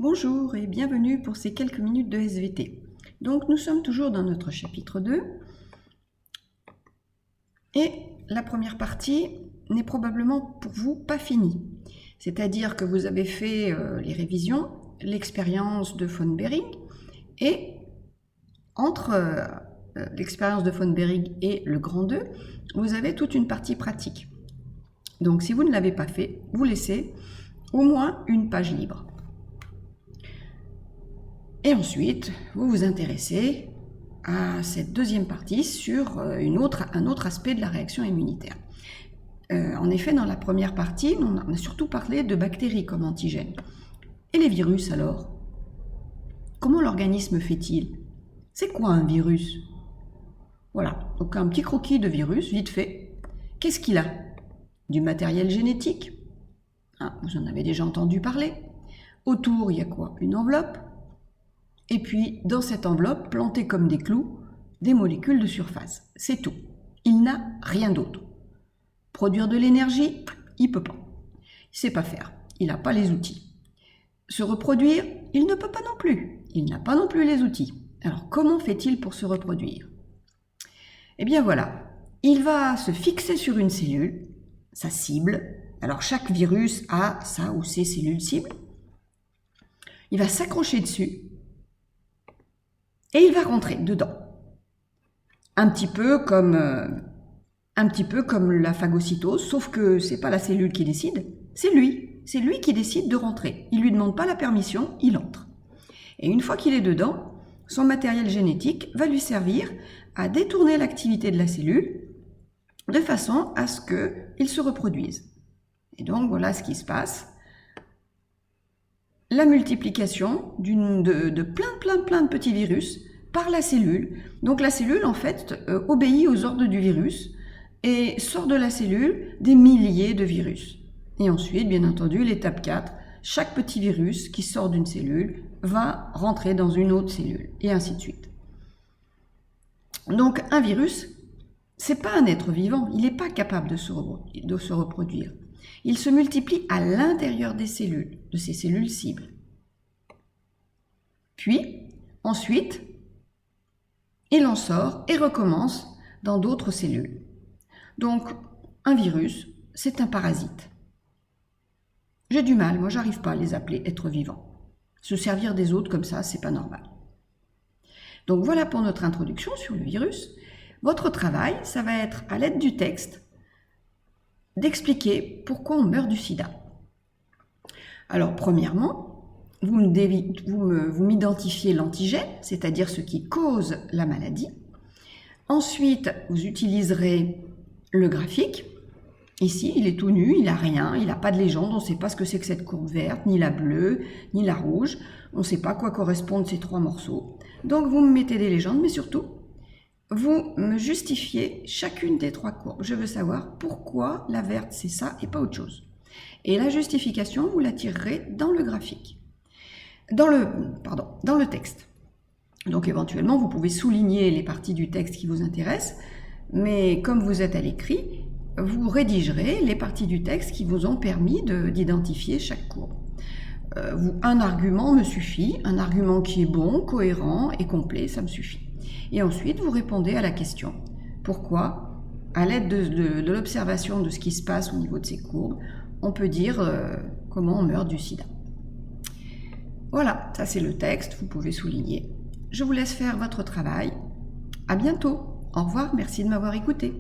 Bonjour et bienvenue pour ces quelques minutes de SVT. Donc nous sommes toujours dans notre chapitre 2 et la première partie n'est probablement pour vous pas finie. C'est-à-dire que vous avez fait les révisions, l'expérience de von Behring et entre l'expérience de von Behring et le grand 2, vous avez toute une partie pratique. Donc si vous ne l'avez pas fait, vous laissez au moins une page libre. Et ensuite, vous vous intéressez à cette deuxième partie sur un autre aspect de la réaction immunitaire. En effet, dans la première partie, on a surtout parlé de bactéries comme antigènes. Et les virus alors? Comment l'organisme fait-il? C'est quoi un virus? Voilà, donc un petit croquis de virus, vite fait. Qu'est-ce qu'il a? Du matériel génétique. Vous en avez déjà entendu parler. Autour, il y a quoi? Une enveloppe. Et puis, dans cette enveloppe, plantée comme des clous, des molécules de surface. C'est tout. Il n'a rien d'autre. Produire de l'énergie, il ne peut pas. Il ne sait pas faire. Il n'a pas les outils. Se reproduire, il ne peut pas non plus. Il n'a pas non plus les outils. Alors, comment fait-il pour se reproduire? Eh bien voilà, il va se fixer sur une cellule, sa cible. Alors, chaque virus a sa ou ses cellules cibles. Il va s'accrocher dessus. Et il va rentrer dedans. Un petit peu comme la phagocytose, sauf que c'est pas la cellule qui décide, c'est lui. C'est lui qui décide de rentrer. Il lui demande pas la permission, il entre. Et une fois qu'il est dedans, son matériel génétique va lui servir à détourner l'activité de la cellule de façon à ce qu'il se reproduise. Et donc voilà ce qui se passe. La multiplication de plein de petits virus par la cellule. Donc la cellule, en fait, obéit aux ordres du virus et sort de la cellule des milliers de virus. Et ensuite, bien entendu, l'étape 4, chaque petit virus qui sort d'une cellule va rentrer dans une autre cellule, et ainsi de suite. Donc un virus, c'est pas un être vivant, il n'est pas capable de se reproduire. Il se multiplie à l'intérieur des cellules, de ces cellules cibles. Puis, ensuite, il en sort et recommence dans d'autres cellules. Donc, un virus, c'est un parasite. J'ai du mal, moi j'arrive pas à les appeler êtres vivants. Se servir des autres comme ça, c'est pas normal. Donc voilà pour notre introduction sur le virus. Votre travail, ça va être à l'aide du texte, d'expliquer pourquoi on meurt du sida. Alors, premièrement, vous m'identifiez l'antigène, c'est-à-dire ce qui cause la maladie. Ensuite, vous utiliserez le graphique. Ici, il est tout nu, il n'a rien, il n'a pas de légende, on ne sait pas ce que c'est que cette courbe verte, ni la bleue, ni la rouge. On ne sait pas à quoi correspondent ces trois morceaux. Donc, vous me mettez des légendes, mais surtout, vous me justifiez chacune des trois courbes. Je veux savoir pourquoi la verte c'est ça et pas autre chose. Et la justification, vous la tirerez dans le graphique. Dans le texte. Donc éventuellement, vous pouvez souligner les parties du texte qui vous intéressent, mais comme vous êtes à l'écrit, vous rédigerez les parties du texte qui vous ont permis d'identifier chaque courbe. Un argument me suffit, un argument qui est bon, cohérent et complet, ça me suffit. Et ensuite, vous répondez à la question. Pourquoi, à l'aide de l'observation de ce qui se passe au niveau de ces courbes, on peut dire comment on meurt du sida. Voilà, ça c'est le texte, vous pouvez souligner. Je vous laisse faire votre travail. À bientôt. Au revoir, merci de m'avoir écouté.